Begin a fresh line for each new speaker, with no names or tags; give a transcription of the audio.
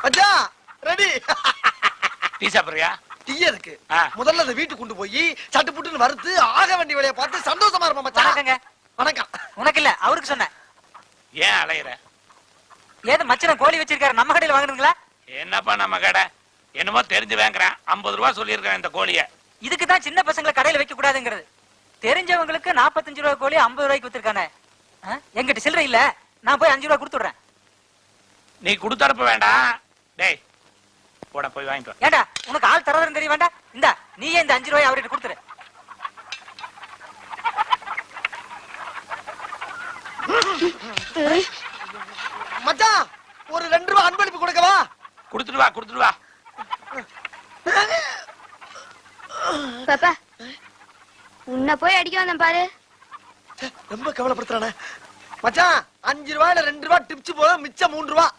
மச்சான் ready.
Tea சாப்பிடுறியா?
Tea இருக்கு. முதல்ல அதை வீட்டுக்கு கொண்டு போய் சட்டு புட்டுன்னு வறுத்து ஆக வேண்டிய வேலையை பார்த்து சந்தோஷமா இருப்போம் மச்சான். வணக்கம்.
உனக்கு இல்ல அவருக்கு சொன்னேன்.
ஏன் அலையற?
ஏது மச்சன கோழி வச்சிருக்காரு, நம்ம கடையில வாங்குறீங்களா?
என்னப்பா நம்ம கடை? என்னமோ தெரிஞ்சு வாங்குறேன். 50 ரூபா சொல்லியிருக்கேன் இந்த கோழிய.
இதுக்கு தான் சின்ன பசங்களை கடையில வைக்க கூடாதுங்கிறது. தெரிஞ்சவங்களுக்கு 45 ரூபாய் கோழி 50 ரூபாய்க்கு வித்திருக்கானே. எங்கிட்ட சில்லறை இல்ல, நான் போய் 5 ரூபாய் கொடுத்துடுறேன்.
நீ கொடுத்தரப்ப வேண்டாம். டேய் போட போய் வாங்கிட்டு வா.
ஏண்டா உனக்கு ஆள் தரதுன்னு தெரிய வேண்டாம். இந்த நீயே இந்த 5 ரூபாய் அவர்கிட்ட கொடுத்துரு.
மச்சான் ஒரு 2 ரூபாய் அன்பளிப்பு கொடுக்கவா?
கொடுத்துட்டு வா, கொடுத்துட்டு வா.
பாப்பா உன்னை போய் அடிக்க வந்தேன் பாரு.
ரொம்ப கவலைப்படுத்துறானே மச்சான். 5 ரூபாயில 2 ரூபாய் டிப்ஸ் போக மிச்சம் 3 ரூபாய்.